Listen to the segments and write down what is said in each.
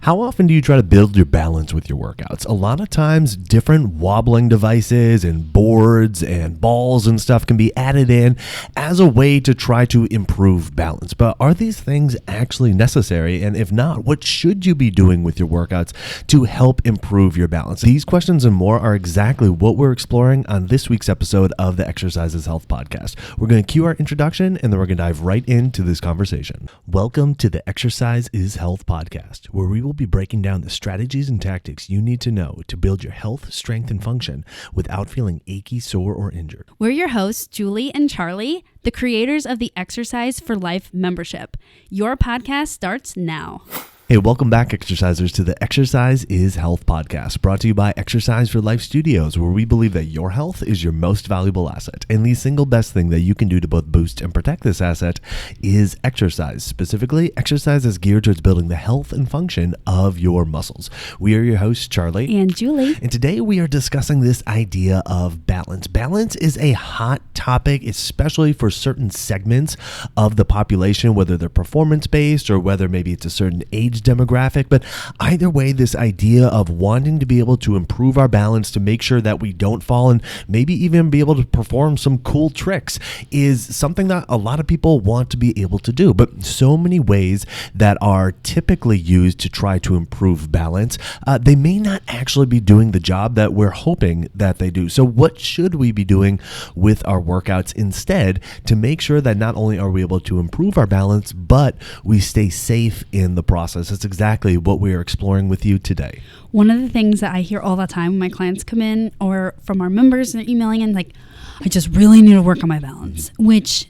How often do you try to build your balance with your workouts? A lot of times, different wobbling devices and boards and balls and stuff can be added in as a way to try to improve balance. But are these things actually necessary? And if not, what should you be doing with your workouts to help improve your balance? These questions and more are exactly what we're exploring on this week's episode of the Exercise is Health podcast. We're going to cue our introduction and then we're going to dive right into this conversation. Welcome to the Exercise is Health podcast, where we will be breaking down the strategies and tactics you need to know to build your health, strength, and function without feeling achy, sore, or injured. We're your hosts, Julie and Charlie, the creators of the Exercise for Life membership. Your podcast starts now. Hey, welcome back, exercisers, to the Exercise is Health podcast, brought to you by Exercise for Life Studios, where we believe that your health is your most valuable asset. And the single best thing that you can do to both boost and protect this asset is exercise. Specifically, exercise is geared towards building the health and function of your muscles. We are your hosts, Charlie and Julie. And today we are discussing this idea of balance. Balance is a hot topic, especially for certain segments of the population, whether they're performance-based or whether maybe it's a certain age demographic. But either way, this idea of wanting to be able to improve our balance to make sure that we don't fall and maybe even be able to perform some cool tricks is something that a lot of people want to be able to do. But so many ways that are typically used to try to improve balance, they may not actually be doing the job that we're hoping that they do. So what should we be doing with our workouts instead to make sure that not only are we able to improve our balance, but we stay safe in the process? That's exactly what we are exploring with you today. One of the things that I hear all the time when my clients come in or from our members and they're emailing in, like, I just really need to work on my balance, which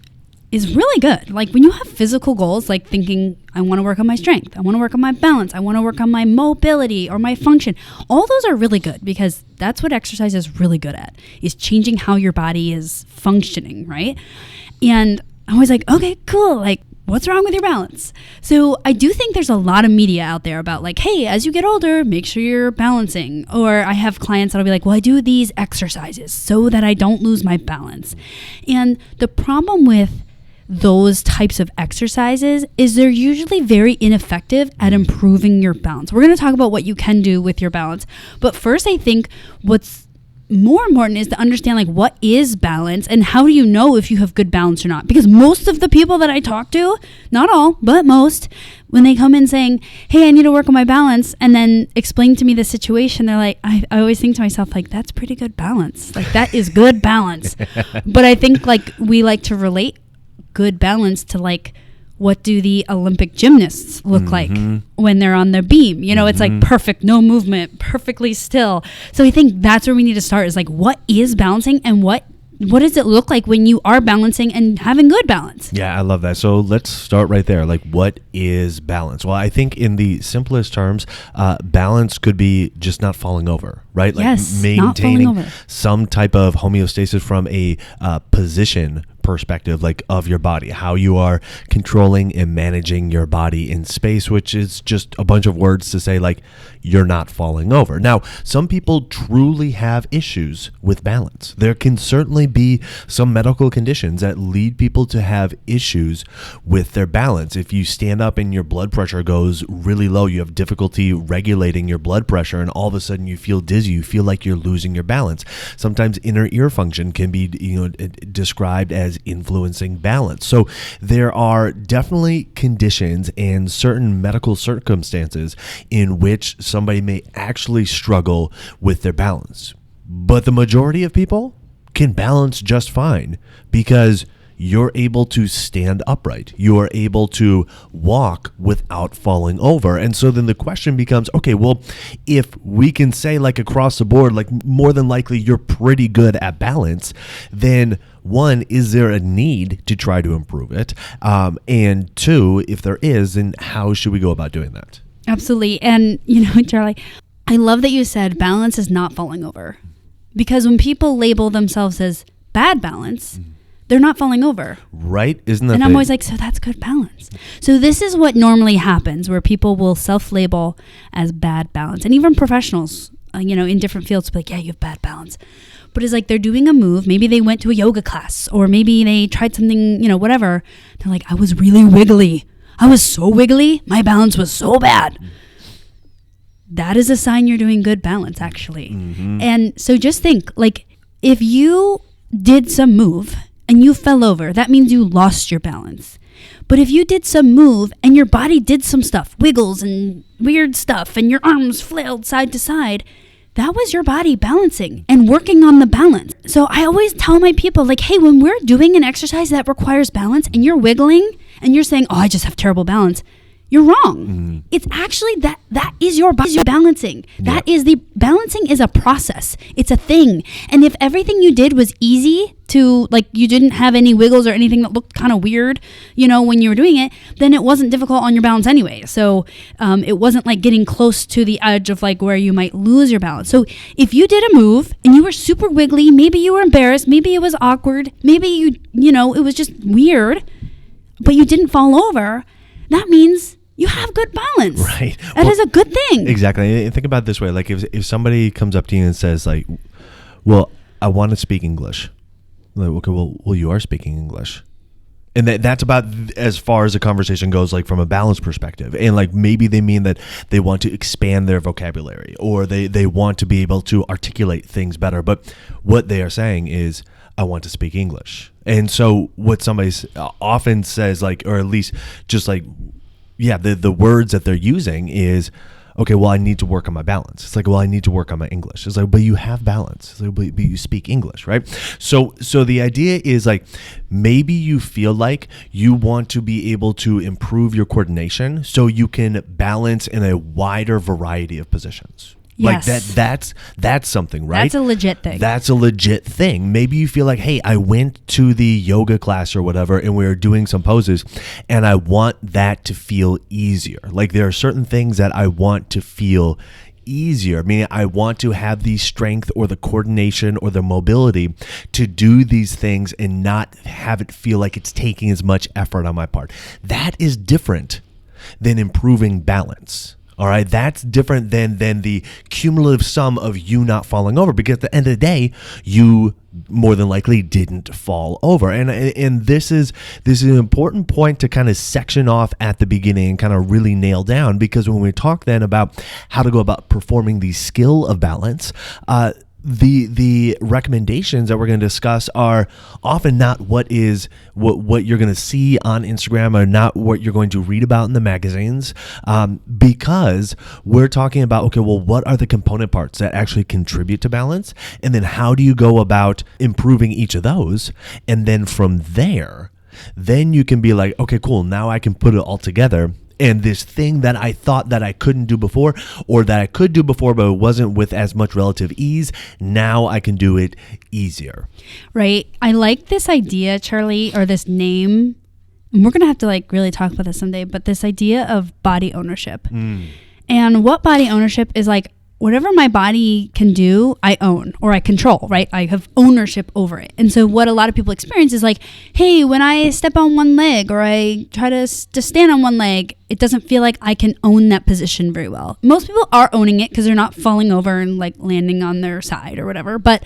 is really good. Like when you have physical goals, like thinking, I want to work on my strength, I want to work on my balance, I want to work on my mobility or my function. All those are really good because that's what exercise is really good at, is changing how your body is functioning, right? And I was like, okay, cool. Like, what's wrong with your balance? So I do think there's a lot of media out there about like, hey, as you get older, make sure you're balancing. Or I have clients that'll be like, well, I do these exercises so that I don't lose my balance. And the problem with those types of exercises is they're usually very ineffective at improving your balance. We're going to talk about what you can do with your balance. But first, I think what's more important is to understand like what is balance and how do you know if you have good balance or not? Because most of the people that I talk to, not all, but most, when they come in saying, hey, I need to work on my balance, and then explain to me the situation, they're like, I always think to myself, like, that's pretty good balance. Like, that is good balance. But I think like we like to relate good balance to like, what do the Olympic gymnasts look like when they're on their beam? You know, it's like perfect, no movement, perfectly still. So I think that's where we need to start is like, what is balancing and what does it look like when you are balancing and having good balance? Yeah, I love that. So let's start right there. Like, what is balance? Well, I think in the simplest terms, balance could be just not falling over, right? Like yes, maintaining some type of homeostasis from a position perspective, like of your body, how you are controlling and managing your body in space, which is just a bunch of words to say like you're not falling over. Now, some people truly have issues with balance. There can certainly be some medical conditions that lead people to have issues with their balance. If you stand up and your blood pressure goes really low, you have difficulty regulating your blood pressure, and all of a sudden you feel dizzy, you feel like you're losing your balance. Sometimes inner ear function can be, described as influencing balance. So there are definitely conditions and certain medical circumstances in which somebody may actually struggle with their balance. But the majority of people can balance just fine because you're able to stand upright. You are able to walk without falling over. And so then the question becomes, okay, well, if we can say like across the board, like more than likely you're pretty good at balance, then one, is there a need to try to improve it? And two, if there is, then how should we go about doing that? Absolutely. And, Charlie, I love that you said balance is not falling over. Because when people label themselves as bad balance, they're not falling over. Right? Isn't that? And I'm always like, so that's good balance. So this is what normally happens where people will self-label as bad balance. And even professionals, in different fields, be like, yeah, you have bad balance. But it's like they're doing a move. Maybe they went to a yoga class or maybe they tried something, whatever. They're like, I was really wiggly. I was so wiggly. My balance was so bad. that is a sign you're doing good balance, actually. And so just think, like, if you did some move and you fell over, that means you lost your balance. But if you did some move and your body did some stuff, wiggles and weird stuff, and your arms flailed side to side, that was your body balancing and working on the balance. So I always tell my people, like, hey, when we're doing an exercise that requires balance and you're wiggling and you're saying, oh, I just have terrible balance, you're wrong. It's actually that is your body balancing. That is the balancing is a process. It's a thing. And if everything you did was easy to, like, you didn't have any wiggles or anything that looked kind of weird, when you were doing it, then it wasn't difficult on your balance anyway. So it wasn't like getting close to the edge of like where you might lose your balance. So if you did a move and you were super wiggly, maybe you were embarrassed, maybe it was awkward, maybe it was just weird, but you didn't fall over, that means you have good balance. Right. That is a good thing. Exactly. And think about it this way. Like if somebody comes up to you and says like, well, I want to speak English. Like, okay, well, you are speaking English. And that's about as far as the conversation goes, like from a balance perspective. And like maybe they mean that they want to expand their vocabulary or they want to be able to articulate things better. But what they are saying is, I want to speak English. And so what somebody often says, like, or at least just like, the words that they're using is, okay, well, I need to work on my balance. It's like, well, I need to work on my English. It's like, but you have balance. It's like, but you speak English, right? So the idea is like, maybe you feel like you want to be able to improve your coordination so you can balance in a wider variety of positions. Yes. Like that's something, right? That's a legit thing. That's a legit thing. Maybe you feel like, hey, I went to the yoga class or whatever and we were doing some poses and I want that to feel easier. Like there are certain things that I want to feel easier, meaning I want to have the strength or the coordination or the mobility to do these things and not have it feel like it's taking as much effort on my part. That is different than improving balance. All right, that's different than the cumulative sum of you not falling over, because at the end of the day, you more than likely didn't fall over. And this is an important point to kind of section off at the beginning and kind of really nail down, because when we talk then about how to go about performing the skill of balance, the recommendations that we're going to discuss are often not what you're going to see on Instagram or not what you're going to read about in the magazines, because we're talking about, okay, well, what are the component parts that actually contribute to balance? And then how do you go about improving each of those? And then from there, then you can be like, okay, cool, now I can put it all together. And this thing that I thought that I couldn't do before, or that I could do before, but it wasn't with as much relative ease, now I can do it easier. Right. I like this idea, Charlie, or this name. And we're going to have to like really talk about this someday, but this idea of body ownership. And what body ownership is, like, whatever my body can do, I own or I control, right? I have ownership over it. And so what a lot of people experience is like, hey, when I step on one leg or I try to stand on one leg, it doesn't feel like I can own that position very well. Most people are owning it because they're not falling over and like landing on their side or whatever. But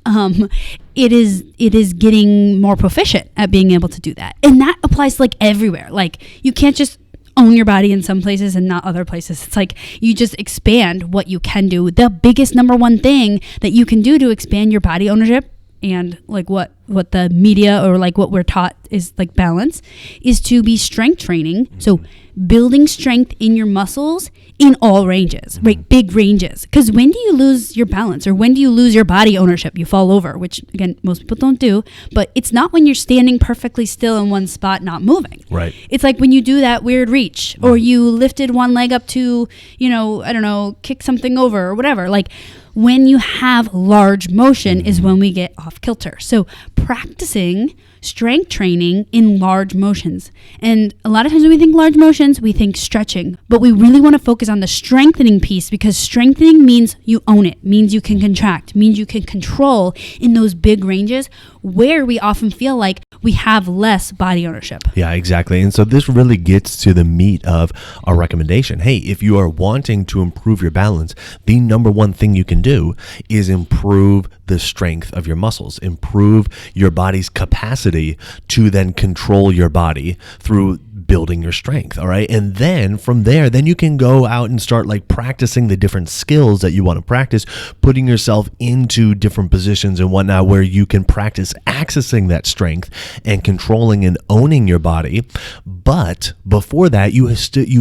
it is getting more proficient at being able to do that. And that applies to like everywhere. Like you can't just own your body in some places and not other places. It's like you just expand what you can do. The biggest number one thing that you can do to expand your body ownership, and like what the media or like what we're taught is like balance, is to be strength training. So building strength in your muscles in all ranges, right? Big ranges. Because when do you lose your balance, or when do you lose your body ownership? You fall over, which again, most people don't do, but it's not when you're standing perfectly still in one spot, not moving. Right. It's like when you do that weird reach, or you lifted one leg up to, I don't know, kick something over or whatever. Like when you have large motion is when we get off kilter. So practicing strength training in large motions. And a lot of times when we think large motions, we think stretching, but we really want to focus on the strengthening piece, because strengthening means you own it, means you can contract, means you can control in those big ranges where we often feel like we have less body ownership. Yeah, exactly. And so this really gets to the meat of our recommendation. Hey, if you are wanting to improve your balance, the number one thing you can do is improve the strength of your muscles, improve your body's capacity to then control your body through building your strength. All right. And then from there, then you can go out and start like practicing the different skills that you want to practice, putting yourself into different positions and whatnot, where you can practice accessing that strength and controlling and owning your body. But before that, you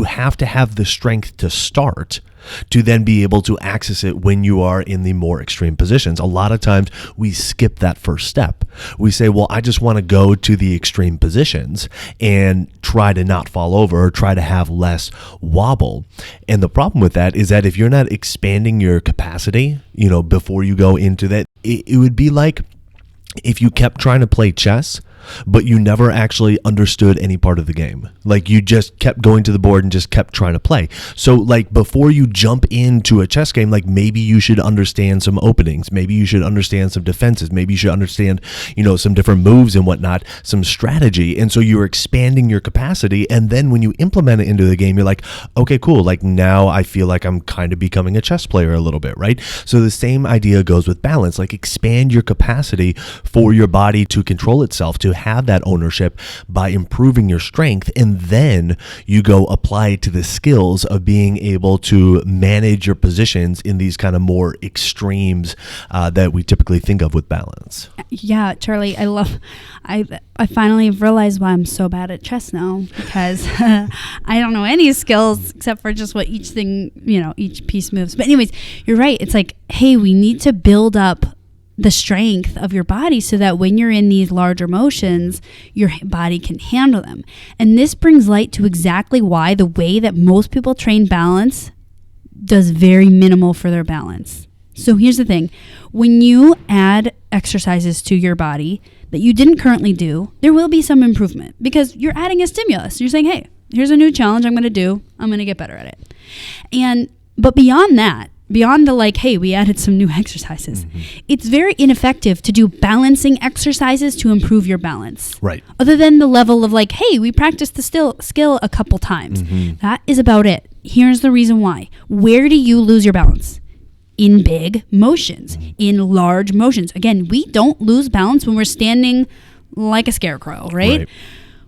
have to have the strength to start, to then be able to access it when you are in the more extreme positions. A lot of times we skip that first step. We say, well, I just want to go to the extreme positions and try to not fall over or try to have less wobble. And the problem with that is that if you're not expanding your capacity, before you go into that, it would be like if you kept trying to play chess, but you never actually understood any part of the game. Like you just kept going to the board and just kept trying to play. So like before you jump into a chess game, like maybe you should understand some openings. Maybe you should understand some defenses. Maybe you should understand, some different moves and whatnot, some strategy. And so you're expanding your capacity. And then when you implement it into the game, you're like, okay, cool. Like now I feel like I'm kind of becoming a chess player a little bit, right? So the same idea goes with balance. Like expand your capacity for your body to control itself, to have that ownership by improving your strength, and then you go apply it to the skills of being able to manage your positions in these kind of more extremes that we typically think of with balance. Yeah, Charlie, I finally realized why I'm so bad at chess now, because I don't know any skills except for just what each thing, each piece moves. But anyways, you're right. It's like, hey, we need to build up the strength of your body so that when you're in these larger motions, your body can handle them. And this brings light to exactly why the way that most people train balance does very minimal for their balance. So here's the thing. When you add exercises to your body that you didn't currently do, there will be some improvement because you're adding a stimulus. You're saying, hey, here's a new challenge I'm going to do. I'm going to get better at it. But beyond that, beyond the like, hey, we added some new exercises, it's very ineffective to do balancing exercises to improve your balance. Right. Other than the level of like, hey, we practiced the skill a couple times. That is about it. Here's the reason why. Where do you lose your balance? In big motions, in large motions. Again, we don't lose balance when we're standing like a scarecrow, right?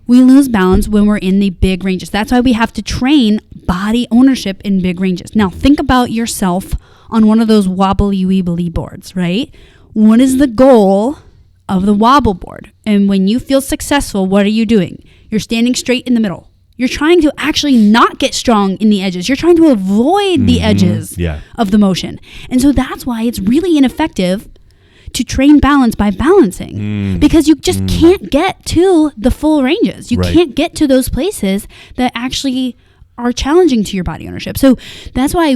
We lose balance when we're in the big ranges. That's why we have to train body ownership in big ranges. Now, think about yourself on one of those wobbly weebly boards, right? What is the goal of the wobble board? And when you feel successful, what are you doing? You're standing straight in the middle. You're trying to actually not get strong in the edges. You're trying to avoid the edges of the motion. And so that's why it's really ineffective to train balance by balancing, because you just can't get to the full ranges. You can't get to those places that actually are challenging to your body ownership. So that's why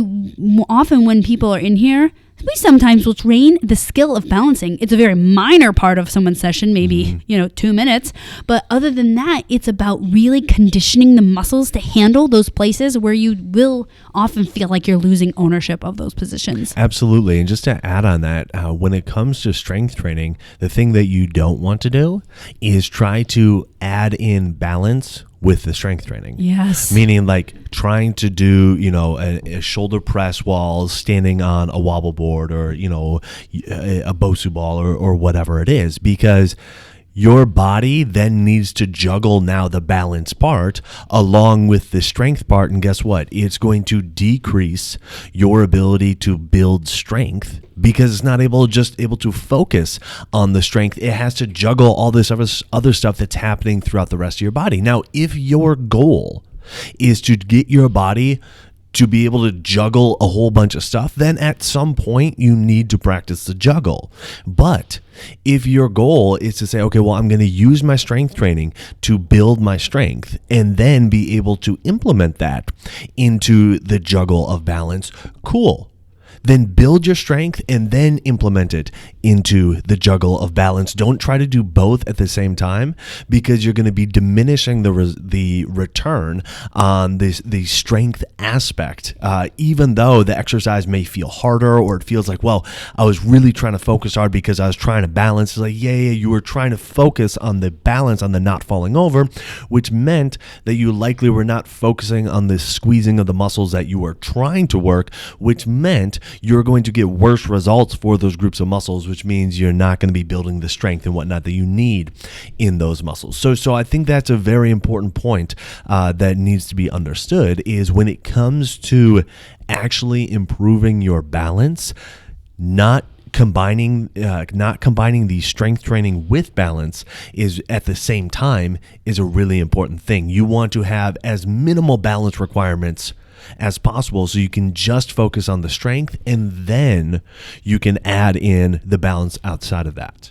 often when people are in here, we sometimes will train the skill of balancing. It's a very minor part of someone's session, maybe, 2 minutes. But other than that, it's about really conditioning the muscles to handle those places where you will often feel like you're losing ownership of those positions. Absolutely. And just to add on that, when it comes to strength training, the thing that you don't want to do is try to add in balance with the strength training. Yes. Meaning like trying to do, a shoulder press while standing on a wobble board or, a Bosu ball or whatever it is, because your body then needs to juggle now the balance part along with the strength part. And guess what? It's going to decrease your ability to build strength because it's not able to focus on the strength. It has to juggle all this other stuff that's happening throughout the rest of your body. Now, if your goal is to get your body to be able to juggle a whole bunch of stuff, then at some point you need to practice the juggle. But if your goal is to say, okay, well, I'm going to use my strength training to build my strength and then be able to implement that into the juggle of balance, cool. Then build your strength and then implement it into the juggle of balance. Don't try to do both at the same time because you're going to be diminishing the return on the strength aspect. Even though the exercise may feel harder or it feels like, well, I was really trying to focus hard because I was trying to balance. It's like, yeah, you were trying to focus on the balance, on the not falling over, which meant that you likely were not focusing on the squeezing of the muscles that you were trying to work, which meant you're going to get worse results for those groups of muscles, which means you're not going to be building the strength and whatnot that you need in those muscles. So I think that's a very important point that needs to be understood, is when it comes to actually improving your balance, not combining the strength training with balance is at the same time is a really important thing. You want to have as minimal balance requirements as possible so you can just focus on the strength, and then you can add in the balance outside of that.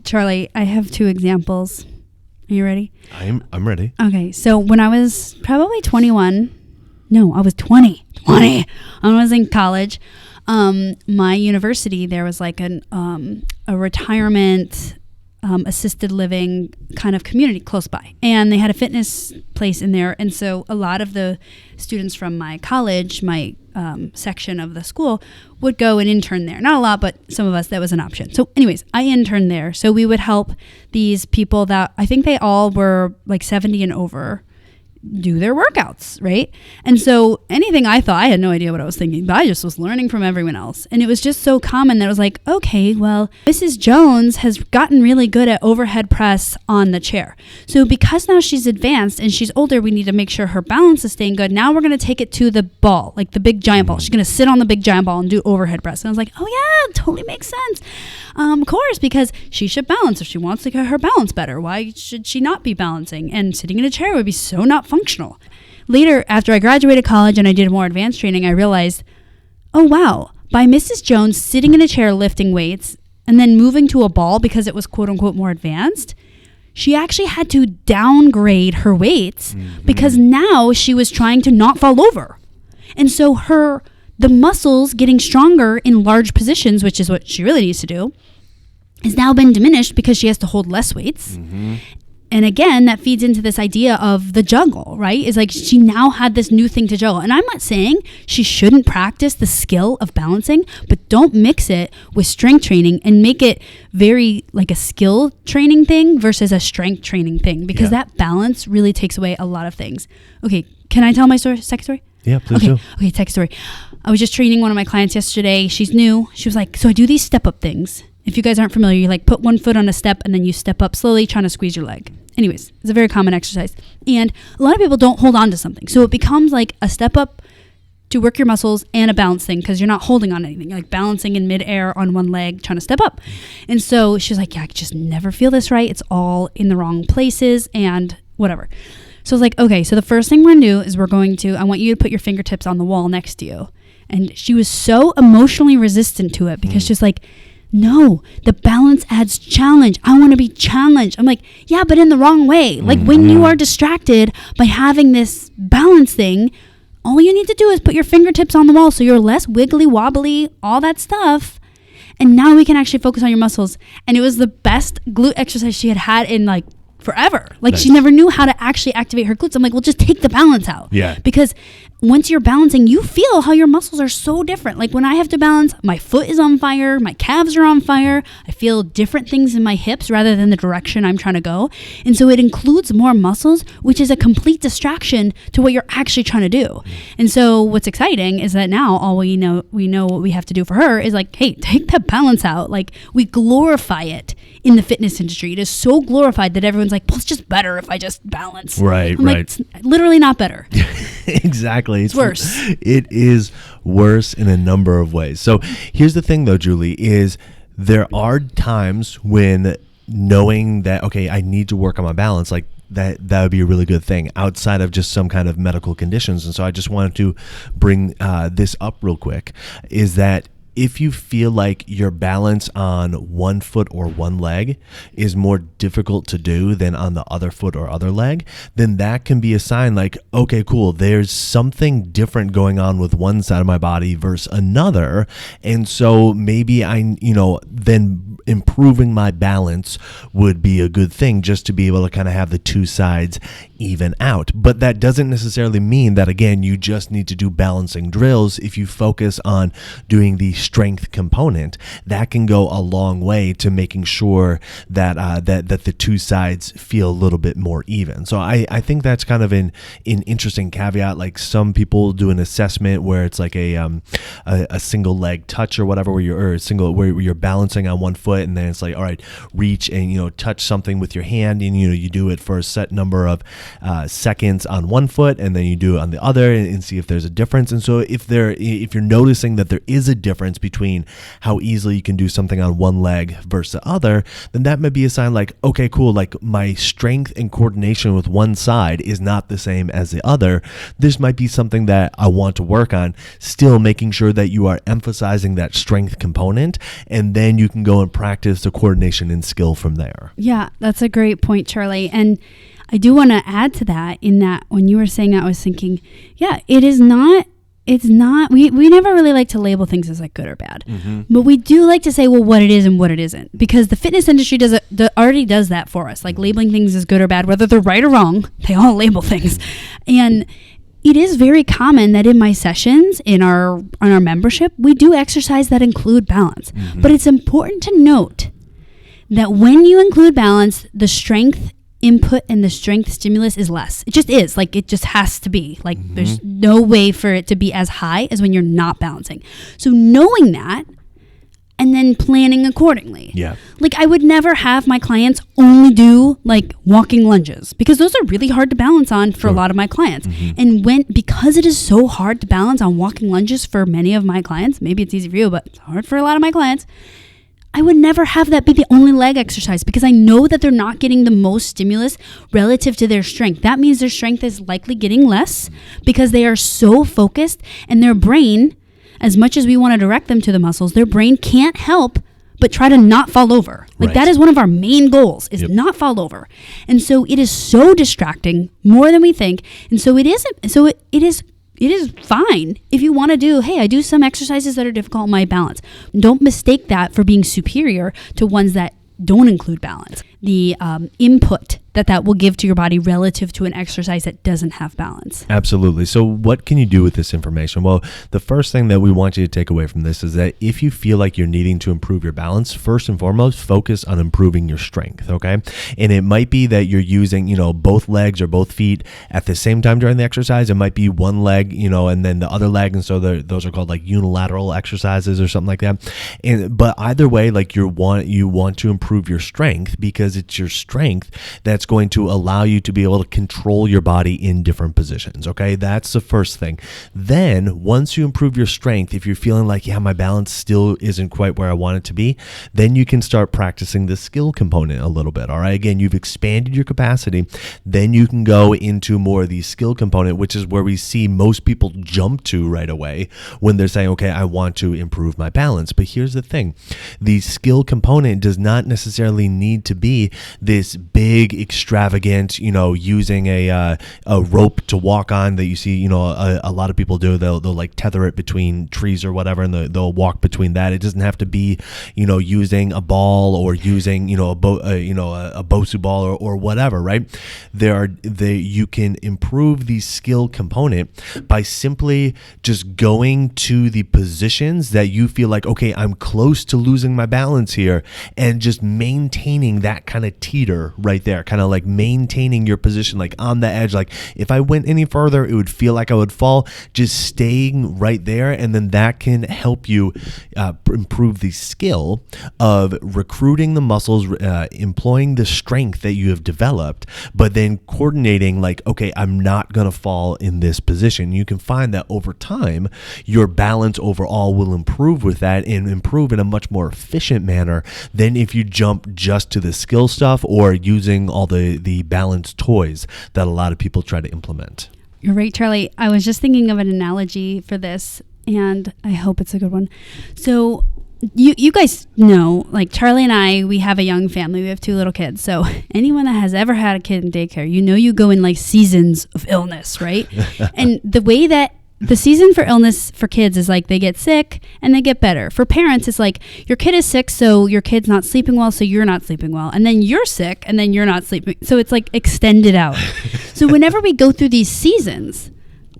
Charlie, I have 2 examples. Are you ready? I'm ready. Okay, so when I was probably 21, no, I was 20. When I was in college, my university, there was like a retirement assisted living kind of community close by, and they had a fitness place in there. And so a lot of the students from my college, my section of the school, would go and intern there. Not a lot, but some of us, that was an option. So anyways, I interned there. So we would help these people that I think they all were like 70 and over do their workouts, right? And so anything I thought, I had no idea what I was thinking, but I just was learning from everyone else. And it was just so common that I was like, okay, well, Mrs. Jones has gotten really good at overhead press on the chair. So because now she's advanced and she's older, we need to make sure her balance is staying good. Now we're going to take it to the ball, like the big giant ball. She's going to sit on the big giant ball and do overhead press. And I was like, oh yeah, totally makes sense. Of course, because she should balance. If she wants to get her balance better, why should she not be balancing? And sitting in a chair would be so not functional. Later, after I graduated college and I did more advanced training, I realized, oh wow, by Mrs. Jones sitting in a chair lifting weights and then moving to a ball because it was quote unquote more advanced, she actually had to downgrade her weights because now she was trying to not fall over. And so the muscles getting stronger in large positions, which is what she really needs to do, has now been diminished because she has to hold less weights. And again, that feeds into this idea of the juggle, right? It's like she now had this new thing to juggle. And I'm not saying she shouldn't practice the skill of balancing, but don't mix it with strength training and make it very like a skill training thing versus a strength training thing, because that balance really takes away a lot of things. Okay, can I tell my second story? Yeah, please do. Okay, second story. I was just training one of my clients yesterday. She's new. She was like, so I do these step-up things. If you guys aren't familiar, you like put one foot on a step and then you step up slowly, trying to squeeze your leg. Anyways, it's a very common exercise. And a lot of people don't hold on to something. So it becomes like a step up to work your muscles and a balance thing because you're not holding on anything. You're like balancing in midair on one leg, trying to step up. And so she's like, yeah, I just never feel this right. It's all in the wrong places and whatever. So I was like, okay, so the first thing we're going to do is I want you to put your fingertips on the wall next to you. And she was so emotionally resistant to it because she's like, no, the balance adds challenge. I want to be challenged. I'm like, yeah, but in the wrong way. Like when you are distracted by having this balance thing, all you need to do is put your fingertips on the wall so you're less wiggly, wobbly, all that stuff. And now we can actually focus on your muscles. And it was the best glute exercise she had in like forever. Like she never knew how to actually activate her glutes. I'm like, well, just take the balance out. Yeah. Because once you're balancing, you feel how your muscles are so different. Like when I have to balance, my foot is on fire, my calves are on fire. I feel different things in my hips rather than the direction I'm trying to go. And so it includes more muscles, which is a complete distraction to what you're actually trying to do. And so what's exciting is that now all we know what we have to do for her is like, hey, take that balance out. Like we glorify it in the fitness industry. It is so glorified that everyone's like, well, it's just better if I just balance. Right, I'm right. Like, it's literally not better. Exactly. It's worse. It is worse in a number of ways. So here's the thing though, Julie, is there are times when knowing that, okay, I need to work on my balance, like that would be a really good thing outside of just some kind of medical conditions. And so I just wanted to bring this up real quick, is that if you feel like your balance on one foot or one leg is more difficult to do than on the other foot or other leg, then that can be a sign like, okay, cool, there's something different going on with one side of my body versus another. And so maybe then improving my balance would be a good thing, just to be able to kind of have the two sides even out. But that doesn't necessarily mean that, again, you just need to do balancing drills. If you focus on doing these strength component, that can go a long way to making sure that that the two sides feel a little bit more even. So I think that's kind of an interesting caveat. Like some people do an assessment where it's like a single leg touch or whatever, where you're balancing on one foot, and then it's like, all right, reach and touch something with your hand, and you do it for a set number of seconds on one foot, and then you do it on the other, and see if there's a difference. And so if you're noticing that there is a difference between how easily you can do something on one leg versus the other, then that may be a sign like, okay, cool, like my strength and coordination with one side is not the same as the other. This might be something that I want to work on, still making sure that you are emphasizing that strength component, and then you can go and practice the coordination and skill from there. Yeah, that's a great point, Charlie. And I do want to add to that, in that when you were saying that, I was thinking, yeah, it's not, we never really like to label things as like good or bad, but we do like to say, well, what it is and what it isn't, because the fitness industry already does that for us, like labeling things as good or bad, whether they're right or wrong, they all label things. And it is very common that in my sessions, in our membership, we do exercise that include balance, but it's important to note that when you include balance, the strength input and the strength stimulus is less. It just is. Like, it just has to be. Like, there's no way for it to be as high as when you're not balancing. So knowing that, and then planning accordingly. Yeah. Like, I would never have my clients only do like walking lunges, because those are really hard to balance on for a lot of my clients. And because it is so hard to balance on walking lunges for many of my clients, maybe it's easy for you, but it's hard for a lot of my clients, I would never have that be the only leg exercise, because I know that they're not getting the most stimulus relative to their strength. That means their strength is likely getting less because they are so focused, and their brain, as much as we want to direct them to the muscles, their brain can't help but try to not fall over. Like, that is one of our main goals, is not fall over. And so it is so distracting, more than we think. And so it is fine if you want to do, hey, I do some exercises that are difficult in my balance. Don't mistake that for being superior to ones that don't include balance. The input that will give to your body relative to an exercise that doesn't have balance. Absolutely. So what can you do with this information? Well, the first thing that we want you to take away from this is that if you feel like you're needing to improve your balance, first and foremost, focus on improving your strength, okay? And it might be that you're using, both legs or both feet at the same time during the exercise. It might be one leg, and then the other leg. And so those are called like unilateral exercises or something like that. But either way, like you want to improve your strength, because it's your strength that's going to allow you to be able to control your body in different positions. Okay, that's the first thing. Then once you improve your strength, if you're feeling like, yeah, my balance still isn't quite where I want it to be, then you can start practicing the skill component a little bit. All right, again, you've expanded your capacity. Then you can go into more of the skill component, which is where we see most people jump to right away when they're saying, okay, I want to improve my balance. But here's the thing, the skill component does not necessarily need to be this big, extravagant, using a rope to walk on that you see, a lot of people do. They'll like tether it between trees or whatever, and they'll walk between that. It doesn't have to be, using a ball or using, a Bosu ball or whatever, right? You can improve the skill component by simply just going to the positions that you feel like, okay, I'm close to losing my balance here, and just maintaining that kind of teeter right there, kind of like maintaining your position like on the edge. Like if I went any further, it would feel like I would fall. Just staying right there, and then that can help you improve the skill of recruiting the muscles, employing the strength that you have developed, but then coordinating like, okay, I'm not going to fall in this position. You can find that over time, your balance overall will improve with that, and improve in a much more efficient manner than if you jump just to the skill stuff or using all the balance toys that a lot of people try to implement. You're right, Charlie. I was just thinking of an analogy for this, and I hope it's a good one. So you guys know, like Charlie and I, we have a young family. We have 2 little kids. So anyone that has ever had a kid in daycare, you go in like seasons of illness, right? And the way that the season for illness for kids is like they get sick and they get better. For parents, it's like your kid is sick, so your kid's not sleeping well, so you're not sleeping well. And then you're sick, and then you're not sleeping. So it's like extended out. So whenever we go through these seasons,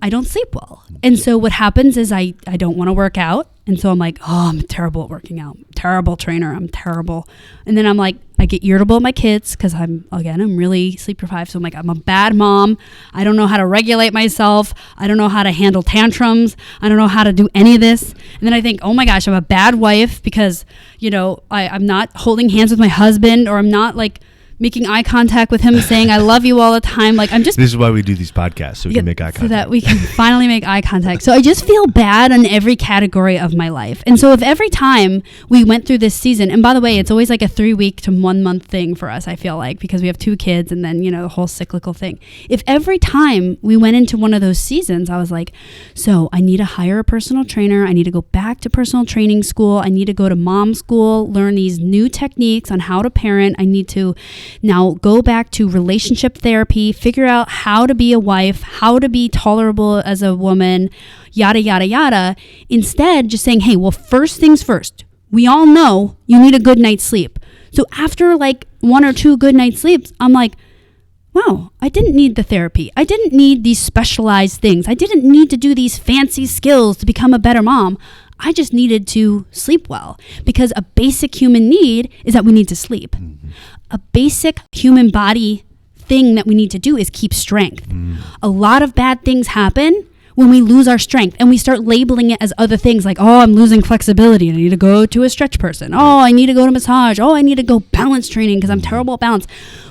I don't sleep well. And so what happens is I don't want to work out. And so I'm like, oh, I'm terrible at working out. Terrible trainer. I'm terrible. And then I'm like, I get irritable at my kids because I'm really sleep deprived. So I'm like, I'm a bad mom. I don't know how to regulate myself. I don't know how to handle tantrums. I don't know how to do any of this. And then I think, oh my gosh, I'm a bad wife because, I'm not holding hands with my husband, or I'm not like making eye contact with him saying I love you all the time. Like I'm just... This is why we do these podcasts, so we can make eye contact. So that we can finally make eye contact. So I just feel bad in every category of my life. And so if every time we went through this season, and by the way, it's always like a 3-week to 1 month thing for us, I feel like, because we have 2 kids and then, the whole cyclical thing. If every time we went into one of those seasons, I was like, so I need to hire a personal trainer. I need to go back to personal training school. I need to go to mom school, learn these new techniques on how to parent. I need to now go back to relationship therapy, figure out how to be a wife, how to be tolerable as a woman, yada, yada, yada. Instead, just saying, hey, well, first things first. We all know you need a good night's sleep. So after like 1 or 2 good night's sleeps, I'm like, wow, I didn't need the therapy. I didn't need these specialized things. I didn't need to do these fancy skills to become a better mom. I just needed to sleep well, because a basic human need is that we need to sleep. Mm-hmm. A basic human body thing that we need to do is keep strength. A lot of bad things happen when we lose our strength and we start labeling it as other things like, oh, I'm losing flexibility. I need to go to a stretch person. Oh, I need to go to massage. Oh, I need to go balance training because I'm terrible at balance.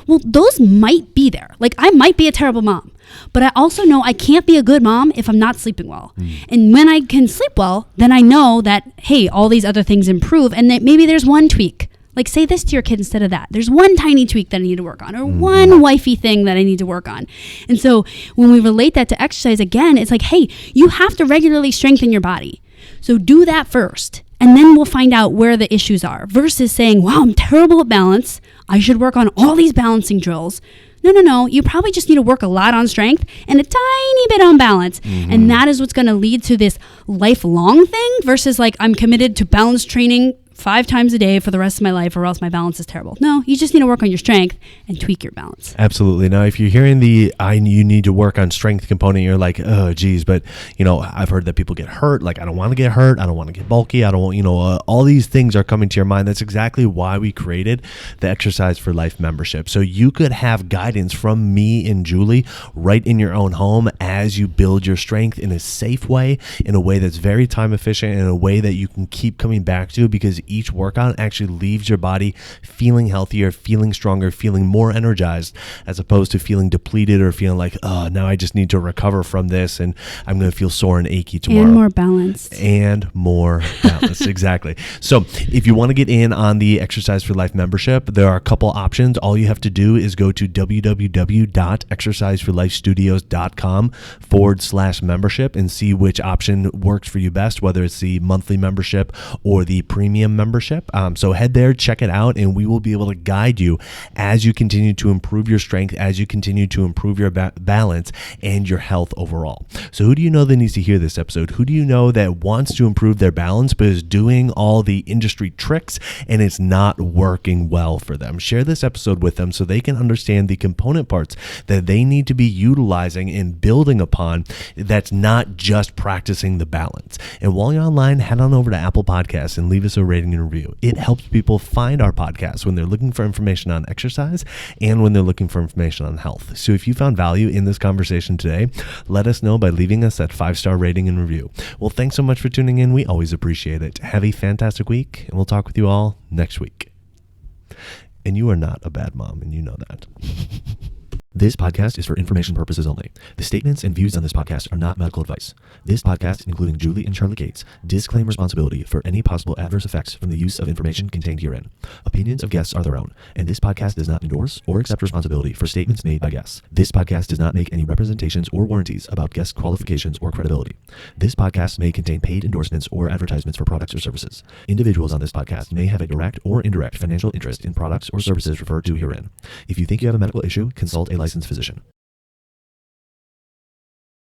Well, those might be there. Like I might be a terrible mom, but I also know I can't be a good mom if I'm not sleeping well. And when I can sleep well, then I know that, hey, all these other things improve, and that maybe there's one tweak. Like say this to your kid instead of that. There's one tiny tweak that I need to work on, or one wifey thing that I need to work on. And so when we relate that to exercise, again, it's like, hey, you have to regularly strengthen your body. So do that first, and then we'll find out where the issues are, versus saying, wow, I'm terrible at balance. I should work on all these balancing drills. No. You probably just need to work a lot on strength and a tiny bit on balance. And that is what's going to lead to this lifelong thing, versus like I'm committed to balance training 5 times a day for the rest of my life, or else my balance is terrible. No, you just need to work on your strength and tweak your balance. Absolutely. Now, if you're hearing you need to work on strength component, you're like, oh, geez, but I've heard that people get hurt. Like, I don't want to get hurt. I don't want to get bulky. I don't want, all these things are coming to your mind. That's exactly why we created the Exercise for Life membership. So you could have guidance from me and Julie right in your own home as you build your strength in a safe way, in a way that's very time efficient, in a way that you can keep coming back to, because each workout actually leaves your body feeling healthier, feeling stronger, feeling more energized, as opposed to feeling depleted or feeling like, oh, now I just need to recover from this and I'm going to feel sore and achy tomorrow. And more balanced. Exactly. So if you want to get in on the Exercise for Life membership, there are a couple options. All you have to do is go to www.exerciseforlifestudios.com/membership and see which option works for you best, whether it's the monthly membership or the premium membership. So head there, check it out, and we will be able to guide you as you continue to improve your strength, as you continue to improve your balance and your health overall. So who do you know that needs to hear this episode? Who do you know that wants to improve their balance but is doing all the industry tricks and it's not working well for them? Share this episode with them so they can understand the component parts that they need to be utilizing and building upon, that's not just practicing the balance. And while you're online, head on over to Apple Podcasts and leave us a rating and review. It helps people find our podcast when they're looking for information on exercise and when they're looking for information on health. So if you found value in this conversation today, let us know by leaving us that 5-star rating and review. Well, thanks so much for tuning in. We always appreciate it. Have a fantastic week, and we'll talk with you all next week. And you are not a bad mom, and you know that. This podcast is for information purposes only. The statements and views on this podcast are not medical advice. This podcast, including Julie and Charlie Gates, disclaim responsibility for any possible adverse effects from the use of information contained herein. Opinions of guests are their own, and this podcast does not endorse or accept responsibility for statements made by guests. This podcast does not make any representations or warranties about guest qualifications or credibility. This podcast may contain paid endorsements or advertisements for products or services. Individuals on this podcast may have a direct or indirect financial interest in products or services referred to herein. If you think you have a medical issue, consult a licensed physician.